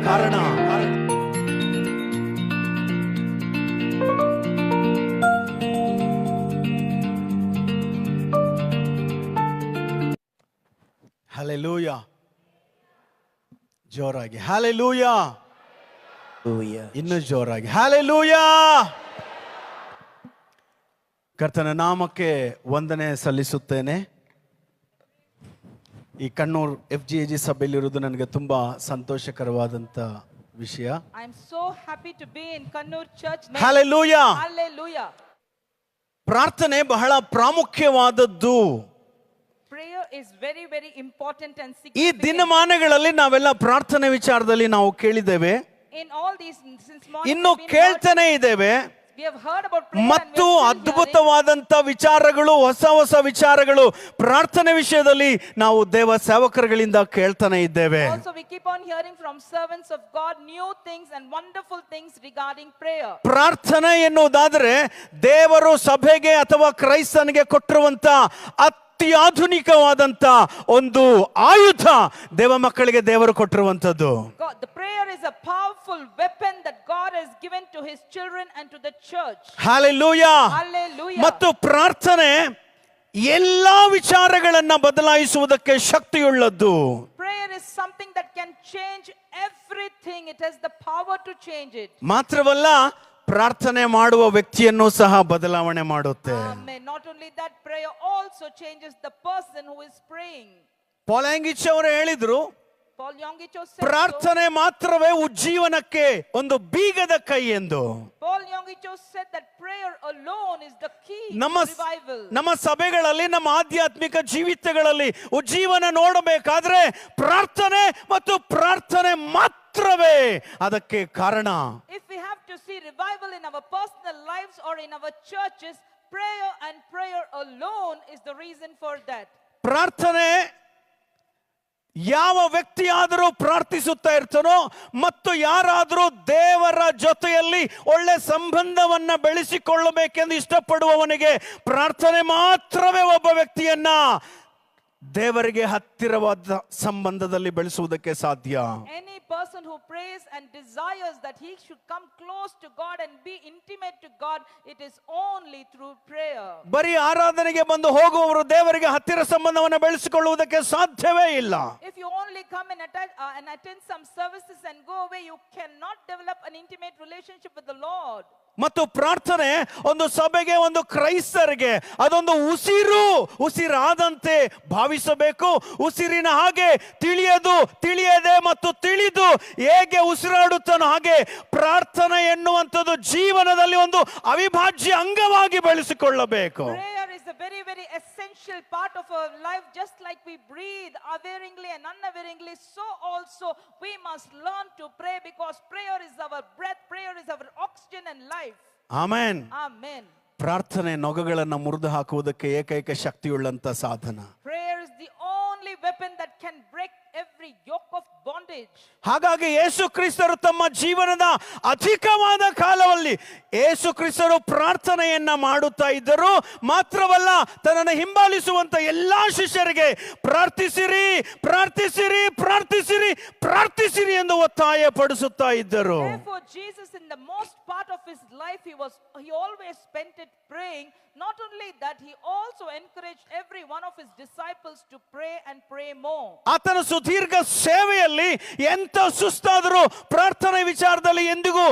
ಕಾರಣ. ಹಲ್ಲೆಲೂಯಾ. ಜೋರಾಗಿ ಹಲ್ಲೆಲೂಯಾ. ಇನ್ನು ಜೋರಾಗಿ ಹಲ್ಲೆಲೂಯಾ. ಕರ್ತನ ನಾಮಕ್ಕೆ ವಂದನೆ ಸಲ್ಲಿಸುತ್ತೇನೆ. ಈ ಕಣ್ಣೂರ್ FGAG ಸಭೆಯಲ್ಲಿರುವುದು ನನಗೆ ತುಂಬಾ ಸಂತೋಷಕರವಾದಂತ ವಿಷಯ. I am so happy to be in Kannur Church. Hallelujah. Hallelujah. ಪ್ರಾರ್ಥನೆ ಬಹಳ ಪ್ರಾಮುಖ್ಯವಾದದ್ದು. Prayer is very very important and ಈ significant. ದಿನಮಾನಗಳಲ್ಲಿ ನಾವೆಲ್ಲ ಪ್ರಾರ್ಥನೆ ವಿಚಾರದಲ್ಲಿ ನಾವು ಕೇಳಿದ್ದೇವೆ, In all these since morning ಇನ್ನು we've been ಕೇಳ್ತಾನೆ ಇದ್ದೇವೆ. we have heard about prayer ಮತ್ತು and we are still ಅದ್ಭುತವಾದಂತ ವಿಚಾರಗಳು, ಹೊಸ ಹೊಸ ವಿಚಾರಗಳು ಪ್ರಾರ್ಥನೆ ವಿಷಯದಲ್ಲಿ ನಾವು ದೇವ ಸೇವಕರುಗಳಿಂದ ಕೇಳ್ತಾನೆ ಇದ್ದೇವೆ. hearing. Also we keep on hearing from servants of God new things and wonderful things regarding prayer. ಪ್ರಾರ್ಥನೆ ಎನ್ನುವುದಾದ್ರೆ ದೇವರು ಸಭೆಗೆ ಅಥವಾ ಕ್ರೈಸ್ತನಿಗೆ ಕೊಟ್ಟಿರುವಂತ ಅತ್ಯಾಧುನಿಕವಾದಂತ ಒಂದು ಆಯುಧ ದೇವ ಮಕ್ಕಳಿಗೆ ದೇವರು ಕೊಟ್ಟಿರುವಂತದ್ದು. God, the prayer is a powerful weapon that God has given to his children and to the church. Hallelujah. Hallelujah. ಮತ್ತು ಪ್ರಾರ್ಥನೆ ಎಲ್ಲಾ ವಿಚಾರಗಳನ್ನ ಬದಲಾಯಿಸುವುದಕ್ಕೆ ಶಕ್ತಿಯುಳ್ಳದ್ದು. Prayer is something that can change everything. It has the power to change it. ಮಾತ್ರವಲ್ಲ, ಪ್ರಾರ್ಥನೆ ಮಾಡುವ ವ್ಯಕ್ತಿಯನ್ನು ಸಹ ಬದಲಾವಣೆ ಮಾಡುತ್ತೆ. Amen. Not only that, prayer also changes the person who is praying. ಪೌಲಂಗಿಚ್ ಅವರು ಹೇಳಿದ್ರು, Paul Yonggi-cho said ಪ್ರಾರ್ಥನೆ ಮಾತ್ರವೇ ಉಜ್ಜೀವನಕ್ಕೆ ಒಂದು ಬೀಗದ ಕೈ ಎಂದು. Paul Yonggi-cho said that prayer alone is the key ನಮ್ಮ to revival. ನಮ್ಮ ಸಭೆಗಳಲ್ಲಿ, ನಮ್ಮ ಆಧ್ಯಾತ್ಮಿಕ ಜೀವಿತಗಳಲ್ಲಿ ಉಜ್ಜೀವನ ನೋಡಬೇಕಾದ್ರೆ ಪ್ರಾರ್ಥನೆ ಮತ್ತು ಪ್ರಾರ್ಥನೆ ಮಾತ್ರವೇ ಅದಕ್ಕೆ ಕಾರಣ. If we have to see revival in our personal lives or in our churches, prayer and prayer alone is the reason for that. ಪ್ರಾರ್ಥನೆ ಯಾವ ವ್ಯಕ್ತಿಯಾದರೂ ಪ್ರಾರ್ಥಿಸುತ್ತಾ ಇರ್ತಾನೋ ಮತ್ತು ಯಾರಾದರೂ ದೇವರ ಜೊತೆಯಲ್ಲಿ ಒಳ್ಳೆ ಸಂಬಂಧವನ್ನ ಬೆಳೆಸಿಕೊಳ್ಳಬೇಕೆಂದು ಇಷ್ಟಪಡುವವನಿಗೆ ಪ್ರಾರ್ಥನೆ ಮಾತ್ರವೇ ಒಬ್ಬ ವ್ಯಕ್ತಿಯನ್ನ ದೇವರಿಗೆ ಹತ್ತಿರವಾದ ಸಂಬಂಧದಲ್ಲಿ ಬೆಳೆಸುವುದಕ್ಕೆ ಸಾಧ್ಯ. Any person who prays and desires that he should come close to God and be intimate to God, it is only through prayer. ಬರೀ ಆರಾಧನೆಗೆ ಬಂದು ಹೋಗುವವರು ದೇವರಿಗೆ ಹತ್ತಿರ ಸಂಬಂಧವನ್ನು ಬೆಳೆಸಿಕೊಳ್ಳುವುದಕ್ಕೆ ಸಾಧ್ಯವೇ ಇಲ್ಲ. If you only come and attend some services and go away, you cannot develop an intimate relationship with the Lord. ಮತ್ತು ಪ್ರಾರ್ಥನೆ ಒಂದು ಸಭೆಗೆ, ಒಂದು ಕ್ರೈಸ್ತರಿಗೆ ಅದೊಂದು ಉಸಿರಾದಂತೆ ಭಾವಿಸಬೇಕು. ಉಸಿರಿನ ಹಾಗೆ ತಿಳಿಯದೆ ಮತ್ತು ತಿಳಿದು ಹೇಗೆ ಉಸಿರಾಡುತ್ತಾನೋ ಹಾಗೆ ಪ್ರಾರ್ಥನೆ ಎನ್ನುವಂಥದ್ದು ಜೀವನದಲ್ಲಿ ಒಂದು ಅವಿಭಾಜ್ಯ ಅಂಗವಾಗಿ ಬೆಳೆಸಿಕೊಳ್ಳಬೇಕು. Prayer is a very very essential part of our life. Just like we breathe awareingly and unawareingly, so also we must learn to pray, because prayer is our breath, prayer is our oxygen and life. Amen. Amen. ಪ್ರಾರ್ಥನೆ ನೊಗಗಳನ್ನು ಮುರಿದು ಹಾಕುವುದಕ್ಕೆ ಏಕೈಕ ಶಕ್ತಿಯುಳ್ಳಂತ ಸಾಧನ. Prayer is the only weapon that can break every yoke of bondage. ಹಾಗಾಗಿ ಯೇಸು ಕ್ರಿಸ್ತರು ತಮ್ಮ ಜೀವನದ ಅಧಿಕವಾದ ಕಾಲದಲ್ಲಿ ಯೇಸು ಕ್ರಿಸ್ತರು ಪ್ರಾರ್ಥನೆಯನ್ನ ಮಾಡುತ್ತಾ ಇದ್ದರು. ಮಾತ್ರವಲ್ಲ, ತನ್ನನ್ನು ಹಿಂಬಾಲಿಸುವಂತ ಎಲ್ಲಾ ಶಿಷ್ಯರಿಗೆ ಪ್ರಾರ್ಥಿಸಿರಿ, ಪ್ರಾರ್ಥಿಸಿರಿ, ಪ್ರಾರ್ಥಿಸಿರಿ, ಪ್ರಾರ್ಥಿಸಿರಿ ಎಂದು ಒತ್ತಾಯ ಪಡಿಸುತ್ತಾ ಇದ್ದರು. Therefore Jesus, in the most part of his life, he always spent it praying. Not only that, he also encouraged every one of his disciples to pray and pray more. ಆತನ ಸುದೀರ್ಘ ಸೇವೆಯಲ್ಲಿ ಎಂತ ಸುಸ್ತಾದರೂ ಪ್ರಾರ್ಥನೆ ವಿಚಾರದಲ್ಲಿ ಎಂದಿಗೂ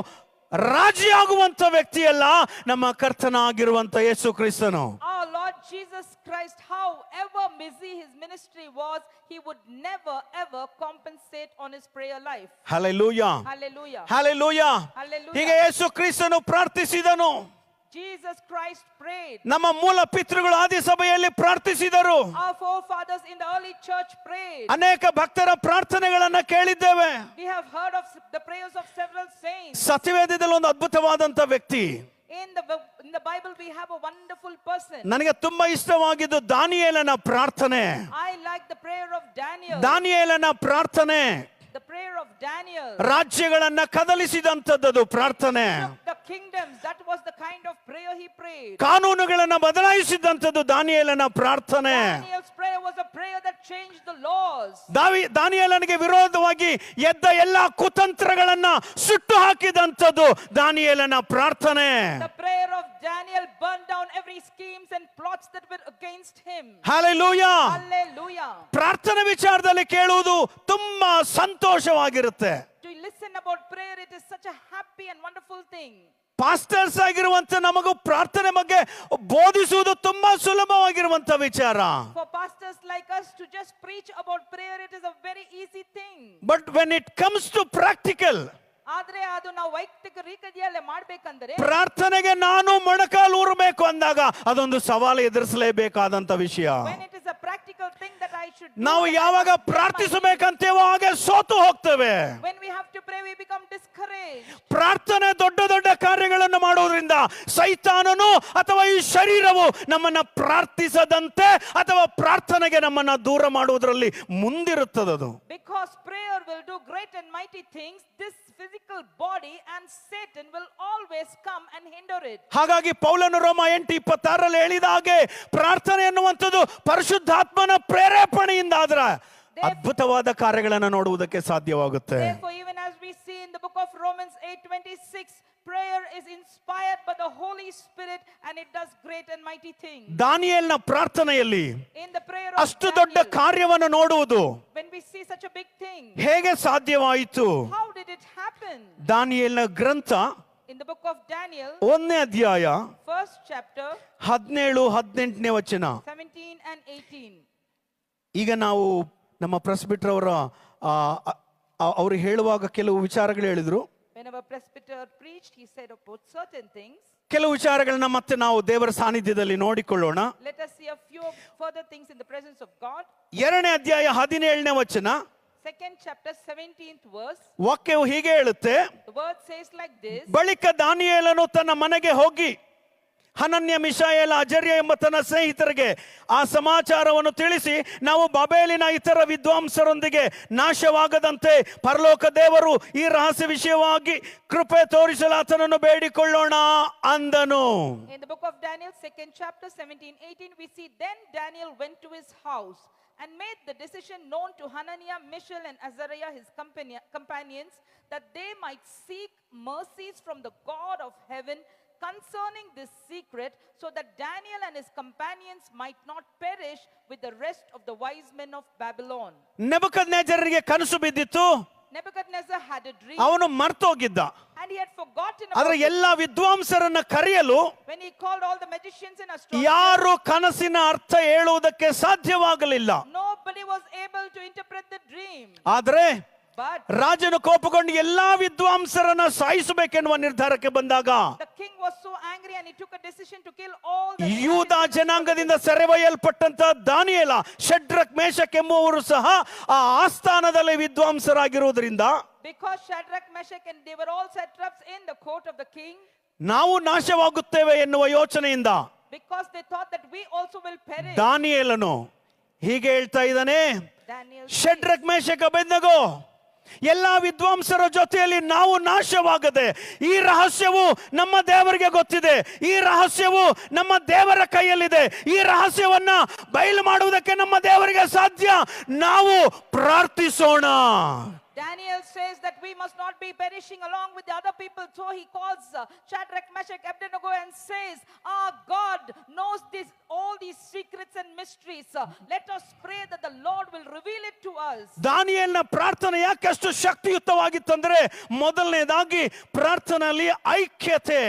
ರಾಜಿಯಾಗುವಂತ ವ್ಯಕ್ತಿಯಲ್ಲ ನಮ್ಮ ಕರ್ತನಾಗಿರುವಂತ ಯೇಸು ಕ್ರಿಸ್ತನು. Our Lord Jesus Christ, however busy his ministry was, he would never ever compensate on his prayer life. Hallelujah. Hallelujah. Hallelujah. Hallelujah. ಹೀಗೆ ಯೇಸು ಕ್ರಿಸ್ತನು ಪ್ರಾರ್ಥಿಸಿದನು. Jesus Christ prayed. ನಮ್ಮ ಮೂಲ ಪಿತೃಗಳು ಆದಿ ಸಭೆಯಲ್ಲಿ ಪ್ರಾರ್ಥಿಸಿದರು. Our forefathers in the early church prayed. ಅನೇಕ ಭಕ್ತರ ಪ್ರಾರ್ಥನೆಗಳನ್ನ ಕೇಳಿದ್ದೇವೆ. We have heard of the prayers of several saints. ಸತ್ಯವೇದದಲ್ಲಿ ಒಂದು ಅದ್ಭುತವಾದಂತ ವ್ಯಕ್ತಿ. In the Bible we have a wonderful person. ನನಗೆ ತುಂಬಾ ಇಷ್ಟವಾಗಿದ್ದು ದಾನಿಯೇಲನ ಪ್ರಾರ್ಥನೆ. I like the prayer of Daniel. ದಾನಿಯೇಲನ ಪ್ರಾರ್ಥನೆ The prayer of Daniel. ರಾಜ್ಯಗಳನ್ನ ಕದಲಿಸಿದಂತದ್ದು ಪ್ರಾರ್ಥನೆ. The kingdoms, that was the kind of prayer he prayed. ಕಾನೂನುಗಳನ್ನ ಬದಲಾಯಿಸಿದಂತದ್ದು ದಾನಿಯೇಲನ ಪ್ರಾರ್ಥನೆ. Daniel's prayer was a prayer that change the laws. ದಾನಿಯೇಲನಿಗೆ ವಿರೋಧವಾಗಿ ಎದ್ದ ಎಲ್ಲಾ ಕುತಂತ್ರಗಳನ್ನ ಸುಟ್ಟು ಹಾಕಿದಂಥದ್ದು ದಾನಿಯೇಲನ ಪ್ರಾರ್ಥನೆ. The prayer of Daniel burned down every schemes and plots that were against him. Hallelujah. Hallelujah. ಪ್ರಾರ್ಥನೆ ವಿಚಾರದಲ್ಲಿ ಕೇಳುವುದು ತುಂಬಾ ಸಂತೋಷವಾಗಿರುತ್ತೆ. To listen about prayer, it is such a happy and wonderful thing. Pastors ಆಗಿರುವಂತ ನಮಗೂ ಪ್ರಾರ್ಥನೆ ಬಗ್ಗೆ ಬೋಧಿಸುವುದು ತುಂಬಾ ಸುಲಭವಾಗಿರುವಂತ ವಿಚಾರ. For pastors like us to just preach about prayer, it is a very easy thing. But when it comes to practical, ಆದ್ರೆ ಅದು ನಾವು ವೈಯಕ್ತಿಕ ರೀತಿಯಲ್ಲಿ ಮಾಡಬೇಕಂದ್ರೆ, ಪ್ರಾರ್ಥನೆಗೆ ನಾನು ಮೊಣಕಾಲು ಊರಬೇಕು ಅಂದಾಗ ಅದೊಂದು ಸವಾಲು ಎದುರಿಸಲೇಬೇಕಾದಂತ ವಿಷಯ. when it is a practical thing that I should do, ನಾವು ಯಾವಾಗ ಪ್ರಾರ್ಥಿಸಬೇಕಂತೇವೋ ಹಾಗೆ ಸೋತು ಹೋಗ್ತೇವೆ. when we have to pray, we become discouraged. ಪ್ರಾರ್ಥನೆ ದೊಡ್ಡ ದೊಡ್ಡ ಕಾರ್ಯಗಳನ್ನು ಮಾಡುವುದರಿಂದ ಸೈತಾನನು ಅಥವಾ ಈ ಶರೀರವು ನಮ್ಮನ್ನ ಪ್ರಾರ್ಥಿಸದಂತೆ ಅಥವಾ ಪ್ರಾರ್ಥನೆಗೆ ನಮ್ಮನ್ನ ದೂರ ಮಾಡುವುದರಲ್ಲಿ ಮುಂದಿರುತ್ತದದು. Because prayer will do great and mighty things, this physical body and Satan will always come and hinder it. ಹಾಗಾಗಿ ಪೌಲನು ರೋಮ 8:26 ಹೇಳಿದ ಹಾಗೆ ಪ್ರಾರ್ಥನೆ ಎನ್ನುವಂಥದ್ದು ಪರಿಶುದ್ಧಾತ್ಮನ ಪ್ರೇರೇಪಣೆಯಿಂದ ಆದ್ರೆ ಅದ್ಭುತವಾದ ಕಾರ್ಯಗಳನ್ನು ನೋಡುವುದಕ್ಕೆ ಸಾಧ್ಯವಾಗುತ್ತೆ. Therefore, even as we see in the book of Romans 8:26, prayer is inspired by the Holy Spirit and it does great and mighty things. ದಾನಿಯೇಲನ ಪ್ರಾರ್ಥನೆಯಲ್ಲಿ In the prayer of ಅಷ್ಟು ದೊಡ್ಡ Daniel, ಕಾರ್ಯವನ್ನು ನೋಡುವುದು when we see such a big thing, ಹೇಗೆ ಸಾಧ್ಯವಾಯಿತು? how did it happen? ದಾನಿಯೇಲನ ಗ್ರಂಥ In the book of Daniel, 1ನೇ ಅಧ್ಯಾಯ first chapter, 17-18ನೇ ವಚನ. 17 and 18. ಈಗ ನಾವು ನಮ್ಮ ಪ್ರೆಸ್ಬಿಟರ್ ಅವರ ಅವರು ಹೇಳುವಾಗ ಕೆಲವು ವಿಚಾರಗಳು ಹೇಳಿದ್ರು. When our presbyter preached, he said about certain things. ಕೆಲವು ವಿಚಾರಗಳನ್ನ ಮತ್ತೆ ನಾವು ದೇವರ ಸಾನ್ನಿಧ್ಯದಲ್ಲಿ ನೋಡಿಕೊಳ್ಳೋಣ. Let us see a few further things in the presence of God. 2ನೇ ಅಧ್ಯಾಯ 17ನೇ ವಚನ. Second chapter, 17th verse. ವಾಕ್ಯವು ಹೀಗೆ ಹೇಳುತ್ತೆ, The word says like this. ಬಳಿಕ ದಾನಿಯೇಲನು ತನ್ನ ಮನೆಗೆ ಹೋಗಿ ಹನನ್ಯ, ಮಿಶಾಯೇಲ, ಅಜರ್ಯ ಎಂಬ ತನ್ನ ಸ್ನೇಹಿತರಿಗೆ ಆ ಸಮಾಚಾರವನ್ನು ತಿಳಿಸಿ, ನಾವು ಬಾಬೇಲಿನ ಇತರ ವಿದ್ವಾಂಸರೊಂದಿಗೆ ನಾಶವಾಗದಂತೆ ಪರಲೋಕ ದೇವರು ಈ ರಹಸ್ಯ ವಿಷಯವಾಗಿ ಕೃಪೆ ತೋರಿಸಲು ಆತನನ್ನು ಬೇಡಿಕೊಳ್ಳೋಣ ಅಂದನು. In the book of Daniel, second chapter, 17-18, we see, then Daniel went to his house and made the decision known to Hananiah, Mishael and Azariah, his companions, that they might seek mercies from the God of heaven concerning this secret, so that Daniel and his companions might not perish with the rest of the wise men of Babylon. ನೆಬೂಕದ್ನೆಚ್ಚರನಿಗೆ ಕನಸು ಬಿದ್ದಿತ್ತು. Nebuchadnezzar had a dream ಅವನು ಮರ್ತೋಗಿದ್ದ. and he had forgotten ಆದ್ರೆ about it. ಎಲ್ಲ ವಿದ್ವಾಂಸರನ್ನ ಕರೆಯಲು When he called all the magicians and astrologers, ಯಾರು ಕನಸಿನ ಅರ್ಥ ಹೇಳುವುದಕ್ಕೆ ಸಾಧ್ಯವಾಗಲಿಲ್ಲ. nobody was able to interpret the dream. ಆದ್ರೆ But ರಾಜನು ಕೋಪಗೊಂಡು ಎಲ್ಲಾ ವಿದ್ವಾಂಸರನ್ನ ಸಾಯಿಸಬೇಕೆನ್ನುವ ನಿರ್ಧಾರಕ್ಕೆ ಬಂದಾಗ the king was so angry and he took a decision to kill all the ಯೂದ ಜನಾಂಗದಿಂದ ಸೆರೆವಯ್ಯಲ್ಪಟ್ಟಂತ ದಾನಿಯೇಲ, ಶಡ್ರಕ್, ಮೇಷಕ್ ಎಂಬುವರು ಸಹ ಆ ಆಸ್ಥಾನದಲ್ಲಿ ವಿದ್ವಾಂಸರಾಗಿರುವುದರಿಂದ, because Shadrach, Meshach and they were all satraps in the court of the king, ನಾವು ನಾಶವಾಗುತ್ತೇವೆ ಎನ್ನುವ ಯೋಚನೆಯಿಂದ because they thought that we also will perish. ದಾನಿಯೇಲನು ಹೀಗೆ ಹೇಳ್ತಾ ಇದ್ದಾನೆ, Daniel, ಶಡ್ರಕ್, ಮೇಷಕ್, ಅಬೇದ್ನೆಗೋ ಎಲ್ಲಾ ವಿದ್ವಾಂಸರ ಜೊತೆಯಲ್ಲಿ ನಾವು ನಾಶವಾಗದೆ, ಈ ರಹಸ್ಯವು ನಮ್ಮ ದೇವರಿಗೆ ಗೊತ್ತಿದೆ, ಈ ರಹಸ್ಯವು ನಮ್ಮ ದೇವರ ಕೈಯಲ್ಲಿದೆ, ಈ ರಹಸ್ಯವನ್ನ ಬಯಲು ಮಾಡುವುದಕ್ಕೆ ನಮ್ಮ ದೇವರಿಗೆ ಸಾಧ್ಯ, ನಾವು ಪ್ರಾರ್ಥಿಸೋಣ. Daniel says that we must not be perishing along with the other people. So he calls Shadrach, Meshach, Abednego and says, our God knows all these secrets and mysteries. Let us pray that the Lord will reveal it to us. ದಾನಿಯೇಲನ ಪ್ರಾರ್ಥನೆ ಯಾಕಷ್ಟು ಶಕ್ತಿಯುತವಾಗಿತ್ತಂದ್ರೆ, ಮೊದಲನೇದಾಗಿ ಪ್ರಾರ್ಥನೆಯಲ್ಲಿ ಐಕ್ಯತೆ.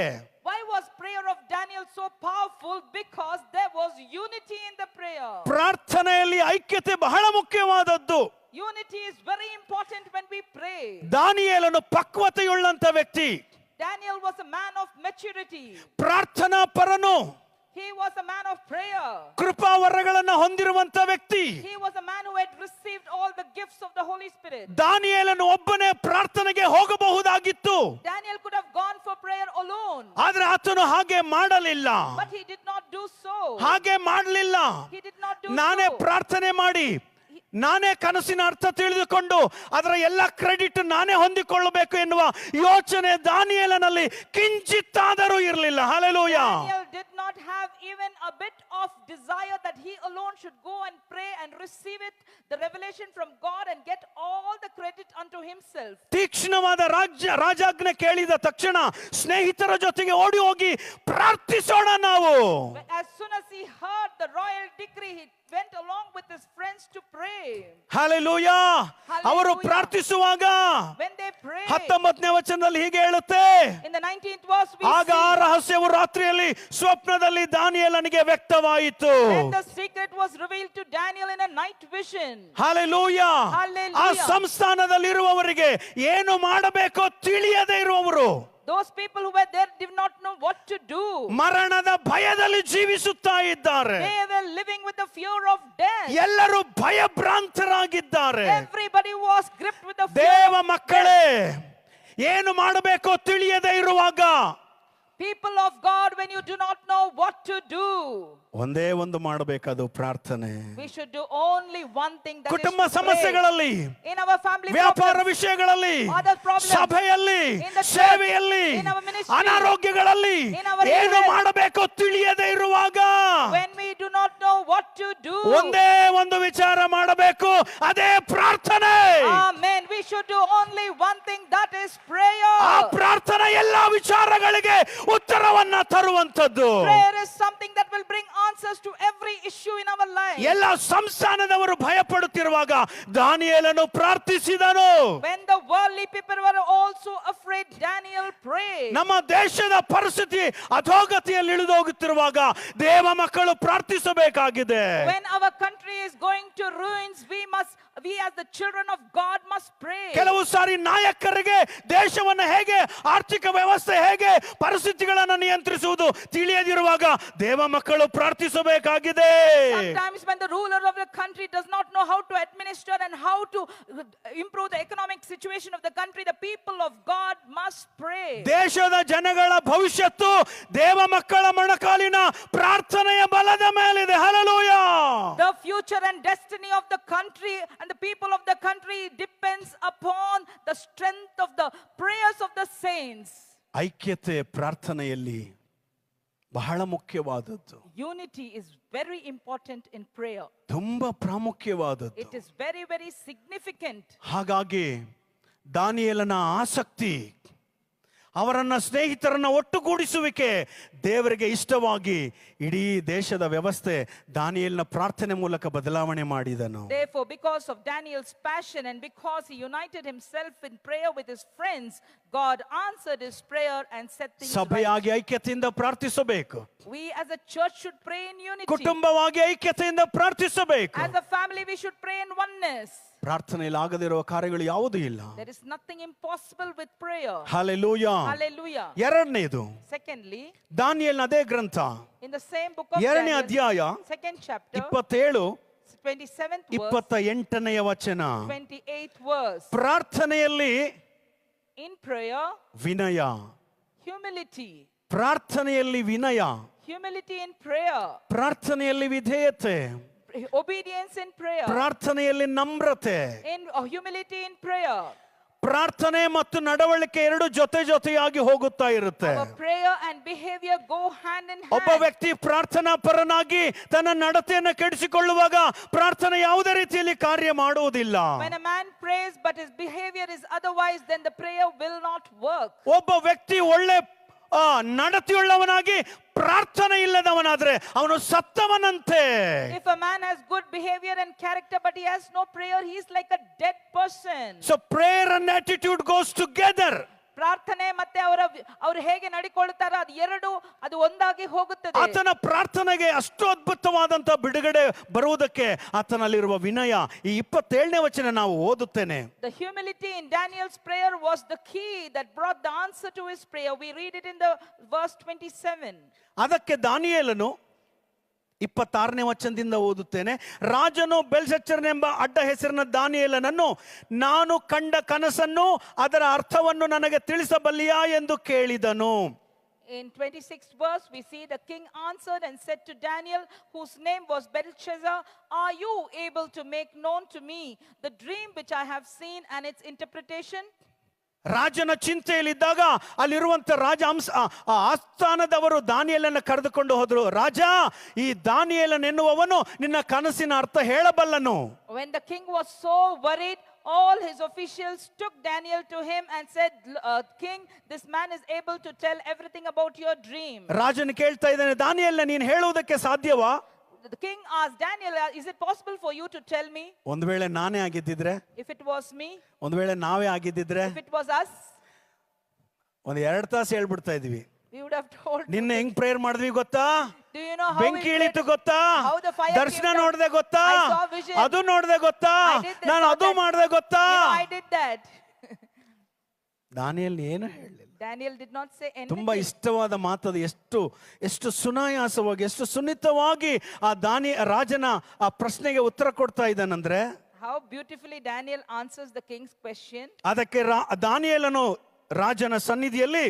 Why was prayer of Daniel so powerful? Because there was unity in the prayer. ಪ್ರಾರ್ಥನೆಯಲ್ಲಿ ಐಕ್ಯತೆ ಬಹಳ ಮುಖ್ಯವಾದದ್ದು. Unity is very important when we pray. ದಾನಿಯೇಲನು ಪಕ್ವತೆಯುಳ್ಳಂತ ವ್ಯಕ್ತಿ. Daniel was a man of maturity. ಪ್ರಾರ್ಥನಾ ಪರನು. He was a man of prayer. ಕೃಪಾವರಗಳನ್ನು ಹೊಂದಿರುವಂತ ವ್ಯಕ್ತಿ. He was a man who had received all the gifts of the Holy Spirit. ದಾನಿಯೇಲನು ಒಬ್ಬನೇ ಪ್ರಾರ್ಥನೆಗೆ ಹೋಗಬಹುದಾಗಿತ್ತು. Daniel could have gone for prayer alone. ಆದ್ರೆ ಆತನು ಹಾಗೆ ಮಾಡಲಿಲ್ಲ. But he did not do so. ಹಾಗೆ ಮಾಡಲಿಲ್ಲ. He did not do ನಾನೇ so. ಪ್ರಾರ್ಥನೆ ಮಾಡಿ, ನಾನೇ ಕನಸಿನ ಅರ್ಥ ತಿಳಿದುಕೊಂಡು ಅದರ ಎಲ್ಲ ಕ್ರೆಡಿಟ್ ನಾನೇ ಹೊಂದಿಕೊಳ್ಳಬೇಕು ಎನ್ನುವ ಯೋಚನೆ ದಾನಿಯೇಲನಲ್ಲಿ ಕಿಂಚಿತ್ತಾದರೂ ಇರಲಿಲ್ಲ. Hallelujah. Daniel did not not have even a bit of desire that he alone should go and pray and receive it, the revelation from God, and get all the credit unto himself. ತೀಕ್ಷ್ಣವಾದ ರಾಜಾಜ್ಞೆ ಕೇಳಿದ ತಕ್ಷಣ ಸ್ನೇಹಿತರ ಜೊತೆಗೆ ಓಡಿ ಹೋಗಿ ಪ್ರಾರ್ಥಿಸೋಣ ನಾವು. As soon as he heard the royal decree, he went along with his friends to pray. Hallelujah. ಅವರು ಪ್ರಾರ್ಥಿಸುವಾಗ When they prayed, 19ನೇ ವಚನದಲ್ಲಿ ಹೀಗೆ ಹೇಳುತ್ತೆ, in the 19th verse we ಆಗ ಆ ರಹಸ್ಯವು ರಾತ್ರಿಯಲ್ಲಿ ಸ್ವಪ್ನದಲ್ಲಿ ದಾನಿಯೇಲನಿಗೆ ವ್ಯಕ್ತವಾಯಿತು. then the secret was revealed to Daniel in a night vision. Hallelujah. ಆ ಸಂಸ್ಥಾನದಲ್ಲಿರುವವರಿಗೆ ಏನು ಮಾಡಬೇಕೋ ತಿಳಿಯದೇ ಇರುವವರು, those people who were there did not know what to do. ಮರಣದ ಭಯದಲ್ಲಿ ಜೀವಿಸುತ್ತಾ ಇದ್ದಾರೆ. They were living with the fear of death. ಎಲ್ಲರೂ ಭಯಭ್ರಾಂತರಾಗಿದ್ದಾರೆ. Everybody was gripped with the fear. ದೇವ ಮಕ್ಕಳೇ, ಏನು ಮಾಡಬೇಕೋ ತಿಳಿಯದೇ ಇರುವಾಗ, people of God, when you do not know what to do, ಒಂದೇ ಒಂದು ಮಾಡಬೇಕದು ಪ್ರಾರ್ಥನೆ. we should do only one thing, that ಕುಟುಂಬ is to pray. ಸಮಸ್ಯೆಗಳಲ್ಲಿ, In our family ವ್ಯಾಪಾರ problems, ವಿಷಯಗಳಲ್ಲಿ, other problems, ಸಭೆಯಲ್ಲಿ, in the church, ಸೇವೆಯಲ್ಲಿ, in our ministry, ಅನಾರೋಗ್ಯಗಳಲ್ಲಿ in our ಏನು health, ಮಾಡಬೇಕೋ ತಿಳಿಯದೇ ಇರುವಾಗ, when we do not know what to do, ಒಂದೇ ಒಂದು ವಿಚಾರ ಮಾಡಬೇಕು, ಅದೇ ಪ್ರಾರ್ಥನೆ. amen, we should do only one thing, that is prayer. ಆ ಪ್ರಾರ್ಥನೆ ಎಲ್ಲಾ ವಿಚಾರಗಳಿಗೆ ಉತ್ತರವನ್ನ ತರುವಂತದ್ದು. Prayer is something that will bring answers to every issue in our life. ಎಲ್ಲ ಸಂಸ್ಥಾನದವರು ಭಯಪಡುತ್ತಿರುವಾಗ ದಾನಿಯೇಲನು ಪ್ರಾರ್ಥಿಸಿದನು. When the worldly people were also afraid, Daniel prayed. ನಮ್ಮ ದೇಶದ ಪರಿಸ್ಥಿತಿ ಅಧೋಗತಿಯಲ್ಲಿ ಇಳಿದೋಗುತ್ತಿರುವಾಗ ದೇವ ಮಕ್ಕಳು ಪ್ರಾರ್ಥಿಸಬೇಕಾಗಿದೆ. When our country is going to ruins, we as the children of God must pray. ಕೆಲವು ಸಾರಿ ನಾಯಕರಿಗೆ ದೇಶವನ್ನು ಹೇಗೆ, ಆರ್ಥಿಕ ವ್ಯವಸ್ಥೆ ಹೇಗೆ, ಪರಿಸ್ಥಿತಿಗಳನ್ನು ನಿಯಂತ್ರಿಸುವುದು ತಿಳಿಯದಿರುವಾಗ ದೇವ ಮಕ್ಕಳು ಪ್ರಾರ್ಥಿಸಬೇಕಾಗಿದೆ. Sometimes when the ruler of the country does not know how to administer and how to improve the economic situation of the country, the people of God must pray. ದೇಶದ ಜನಗಳ ಭವಿಷ್ಯತ್ತು ದೇವ ಮಕ್ಕಳ ಮೊಣಕಾಲಿನ ಪ್ರಾರ್ಥನೆಯ ಬಲದ ಮೇಲಿದೆ. Hallelujah. The future and destiny of the country and the people of the country depends upon the strength of the prayers of the saints. ಐಕ್ಯತೆ ಪ್ರಾರ್ಥನೆಯಲ್ಲಿ ಬಹಳ ಮುಖ್ಯವಾದದ್ದು. Unity is very important in prayer. ತುಂಬಾ ಪ್ರಾಮುಖ್ಯವಾದದ್ದು. It is very, very significant. ಹಾಗಾಗಿ ದಾನಿಯೇಲನ ಆಸಕ್ತಿ, ಅವರನ್ನ ಸ್ನೇಹಿತರನ್ನ ಒಟ್ಟುಗೂಡಿಸುವಿಕೆ ದೇವರಿಗೆ ಇಷ್ಟವಾಗಿ ಇಡೀ ದೇಶದ ವ್ಯವಸ್ಥೆ ದಾನಿಯೇಲನ ಪ್ರಾರ್ಥನೆ ಮೂಲಕ ಬದಲಾವಣೆ ಮಾಡಿದನು. Therefore, because of Daniel's passion and because he united himself in prayer with his friends, God answered his prayer and set things right. ಸಭೆಯಾಗಿ ಐಕ್ಯತೆಯಿಂದ ಪ್ರಾರ್ಥಿಸಬೇಕು. We as a church should pray in unity. ಕುಟುಂಬವಾಗಿ ಐಕ್ಯತೆಯಿಂದ ಪ್ರಾರ್ಥಿಸಬೇಕು. As a family we should pray in oneness. ಪ್ರಾರ್ಥನೆಯಲ್ಲಿ ಆಗದಿರುವ ಕಾರ್ಯಗಳು ಯಾವುದೂ ಇಲ್ಲ. There is nothing impossible with prayer. Hallelujah. Hallelujah. ಎರಡನೇದು, Secondly, ದಾನಿಯೇಲನ ಅದೇ ಗ್ರಂಥ in the same book of ಎರಡನೇ Daniel, ಅಧ್ಯಾಯ second chapter, 27 27th verse, 28ನೇ ವಚನ, 28th verse. ಪ್ರಾರ್ಥನೆಯಲ್ಲಿ In prayer, ವಿನಯ. humility. ಪ್ರಾರ್ಥನೆಯಲ್ಲಿ ವಿನಯ, Humility in prayer. ಪ್ರಾರ್ಥನೆಯಲ್ಲಿ ವಿಧೇಯತೆ, Obedience in prayer. ಪ್ರಾರ್ಥನೆಯಲ್ಲಿ ನಮ್ರತೆ. In humility in prayer. ಪ್ರಾರ್ಥನೆ ಮತ್ತು ನಡವಳಿಕೆ ಎರಡು ಜೊತೆಯಾಗಿ ಹೋಗುತ್ತಾ ಇರುತ್ತೆ. Our prayer and behavior go hand in hand. ಒಬ್ಬ ವ್ಯಕ್ತಿ ಪ್ರಾರ್ಥನಾ ಪರನಾಗಿ ತನ್ನ ನಡತೆಯನ್ನು ಕೆಡಿಸಿಕೊಳ್ಳುವಾಗ ಪ್ರಾರ್ಥನೆ ಯಾವುದೇ ರೀತಿಯಲ್ಲಿ ಕಾರ್ಯ ಮಾಡುವುದಿಲ್ಲ. When a man prays but his behavior is otherwise, then the prayer will not work. ಒಬ್ಬ ವ್ಯಕ್ತಿ ಒಳ್ಳೆ ನಡತೆಯುಳ್ಳವನಾಗಿ ಪ್ರಾರ್ಥನೆ ಇಲ್ಲದವನಾದ್ರೆ ಅವನು ಸತ್ತವನಂತೆ. If a man has good behavior and character but he has no prayer, he is like a dead person. So prayer and attitude goes together. ಪ್ರಾರ್ಥನೆ ಮತ್ತೆ ಅವರು ಹೇಗೆ ನಡಿಕೊಳ್ಳುತ್ತಾರೋ ಅದು ಒಂದಾಗಿ ಹೋಗುತ್ತದೆ. ಆತನ ಪ್ರಾರ್ಥನೆಗೆ ಅಷ್ಟು ಅದ್ಭುತವಾದಂತ ಬಿಡುಗಡೆ ಬರುವುದಕ್ಕೆ ಆತನಲ್ಲಿರುವ ವಿನಯ. ಈ 27ನೇ ವಚನ ನಾವು ಓದುತ್ತೇನೆ. The humility in Daniel's prayer was the key that brought the answer to his prayer. We read it in the verse 27. ಅದಕ್ಕೆ ದಾನಿಯೇಲನು 26ನೇ ವಚನದಿಂದ ಓದುತ್ತೇನೆ. ರಾಜನು ಬೆಲ್ಶಚ್ಚರನೆಂಬ ಅಡ್ಡ ಹೆಸರಿನ ದಾನಿಯೇಲನನ್ನು ನಾನು ಕಂಡ ಕನಸನ್ನು ಅದರ ಅರ್ಥವನ್ನು ನನಗೆ ತಿಳಿಸಬಲ್ಲಿಯಾ ಎಂದು ಕೇಳಿದನು. In 26th verse, we see the king answered and said to Daniel, whose name was Belshazzar, are you able to make known to me the dream which I have seen and its interpretation? ರಾಜನ ಚಿಂತೆಯಲ್ಲಿದ್ದಾಗ ಅಲ್ಲಿರುವಂತ ರಾಜ ಆಸ್ಥಾನದವರು ದಾನಿಯೇಲನ್ನು ಕರೆದುಕೊಂಡು ಹೋದ್ರು. ರಾಜ, ಈ ದಾನಿಯೇಲನೆನ್ನುವವನು ನಿನ್ನ ಕನಸಿನ ಅರ್ಥ ಹೇಳಬಲ್ಲನು. When the king was so worried, all his officials took Daniel to him and said, King, this man is able to tell everything about your dream. ರಾಜನು ಕೇಳ್ತಾ ಇದ್ದಾನೆ, ದಾನಿಯೇಲನೇ, ನೀನು ಹೇಳುವುದಕ್ಕೆ ಸಾಧ್ಯವಾ? The king asked Daniel, is it possible for you to tell me? ಒಂದು ವೇಳೆ ನಾನೇ ಆಗಿದ್ದಿದ್ರೆ, If it was me, ಒಂದು ವೇಳೆ ನಾವೇ ಆಗಿದ್ದಿದ್ರೆ, if it was us, ಒಂದು 2 ತಾಸು ಹೇಳ್ಬಿಡ್ತಾ ಇದ್ವಿ. we would have told. ನಿನ್ನ ಹೆಂಗ್ ಪ್ರೇಯರ್ ಮಾಡಿದ್ವಿ ಗೊತ್ತಾ? Do you know how ಬೆಂಕಿ we ಇಳಿತು prayed? ಗೊತ್ತಾ? How the fire ದರ್ಶನ came down? ನೋಡ್ದೆ ಗೊತ್ತಾ? I saw vision. ಅದು ನೋಡ್ದೆ ಗೊತ್ತಾ? I did this, ನಾನು saw ಅದು that. ಮಾಡ್ದೆ ಗೊತ್ತಾ? I did that. ದಾನಿಯೇಲ್ ಏನು ಹೇಳಲಿಲ್ಲ. Daniel did not say anything. ತುಂಬಾ ಇಷ್ಟವಾದ ಮಾತದು. ಎಷ್ಟು ಸುನಾಯಾಸವಾಗಿ, ಎಷ್ಟು ಸುನ್ನಿತವಾಗಿ ಆ ರಾಜನ ಆ ಪ್ರಶ್ನೆಗೆ ಉತ್ತರ ಕೊಡ್ತಾ ಇದ್ದಾನಂದ್ರೆ, How beautifully Daniel answers the king's question. ಅದಕ್ಕೆ ದಾನಿಯೇಲನು ರಾಜನ ಸನ್ನಿಧಿಯಲ್ಲಿ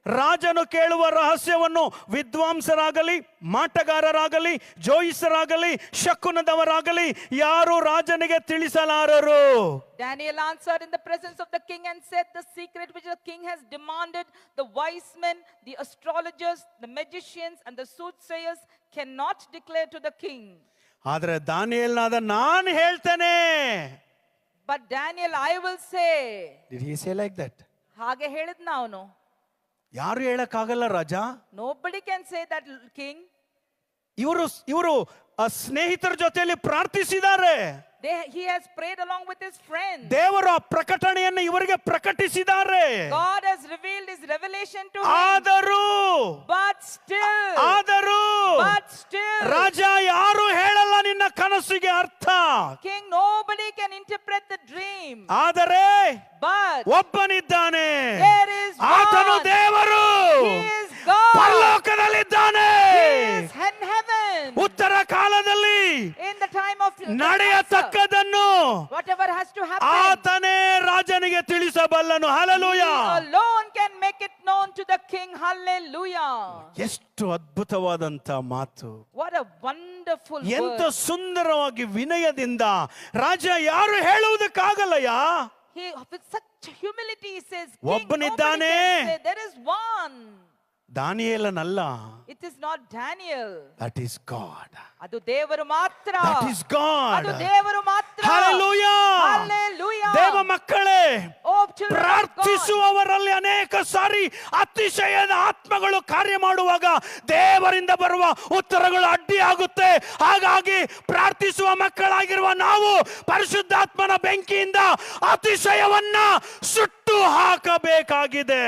ರಾಜನು ಕೇಳುವ ರಹಸ್ಯವನ್ನು ವಿದ್ವಾಂಸರಾಗಲಿ, ಮಾಟಗಾರರಾಗಲಿ, ಜೋಯಿಸರಾಗಲಿ, ಶಕುನದವರಾಗಲಿ ಯಾರು ರಾಜನಿಗೆ ತಿಳಿಸಲಾರರು. Daniel answered in the presence of the king and said, the secret which the king has demanded, the wise men, the astrologers, the magicians and the soothsayers cannot declare to the king. ಆದ್ರೆ ದಾನಿಯೇಲನಾದ ನಾನು ಹೇಳ್ತೇನೆ. But Daniel, I will say. Did he say like that? ಹಾಗೆ ಹೇಳಿದ್ನ ಅವನು. ಯಾರು ಹೇಳಕ್ಕಾಗಲ್ಲ ರಾಜ. Nobody can say that, king. ಇವರು ಸ್ನೇಹಿತರ ಜೊತೆಯಲ್ಲಿ ಪ್ರಾರ್ಥಿಸಿದ್ದಾರೆ. He has prayed along with his friends. ದೇವರ ಪ್ರಕಟಣೆಯನ್ನು ಇವರಿಗೆ ಪ್ರಕಟಿಸಿದ್ದಾರೆ. God has revealed his revelation to him. ಆದರೂ But still ರಾಜ ಯಾರು ಹೇಳಲ್ಲ ನಿನ್ನ ಕನಸಿಗೆ ಅರ್ಥ. King, nobody can interpret the dream. ಆದರೆ But ಒಬ್ಬನಿದ್ದಾನೆ, there is ಆತನು one. ದೇವರು, He is God. ಪರಲೋಕದಲ್ಲಿದ್ದಾನೆ. He is in heaven. ಉತ್ತರ ಕಾಲದಲ್ಲಿ In the time of ನಡೆಯತಕ್ಕದನ್ನು whatever has to happen, ಆತನೇ ರಾಜನಿಗೆ ತಿಳಿಸಬಲ್ಲನು. Hallelujah. He alone can make it known to the king. Hallelujah. ಎಷ್ಟು ಅದ್ಭುತವಾದಂತ ಮಾತು. What a wonderful ಎಂತ word. ಸುಂದರವಾಗಿ ವಿನಯದಿಂದ ರಾಜ ಯಾರು ಹೇಳುವುದಕ್ಕಾಗಲ್ಲಯ್ಯ. He with such humility he says, ಒಬ್ಬನಿದ್ದಾನೆ. there is one. ದಾನಿಯೇಲನಲ್ಲ. It is not Daniel. That is God. ಅದು ದೇವರು ಮಾತ್ರ. That is God. ಅದು ದೇವರು ಮಾತ್ರ. Hallelujah. Hallelujah. ದೇವ ಮಕ್ಕಳೇ, Oh, children of God. ಪ್ರಾರ್ಥಿಸುವವರಲ್ಲಿ ಅನೇಕ ಸಾರಿ ಅತಿಶಯದ ಆತ್ಮಗಳು ಕಾರ್ಯ ಮಾಡುವಾಗ ದೇವರಿಂದ ಬರುವ ಉತ್ತರಗಳು ಅಡ್ಡಿಯಾಗುತ್ತೆ. ಹಾಗಾಗಿ ಪ್ರಾರ್ಥಿಸುವ ಮಕ್ಕಳಾಗಿರುವ ನಾವು ಪರಿಶುದ್ಧಾತ್ಮನ ಬೆಂಕಿಯಿಂದ ಅತಿಶಯವನ್ನ ಸುಟ್ಟು ಹಾಕಬೇಕಾಗಿದೆ.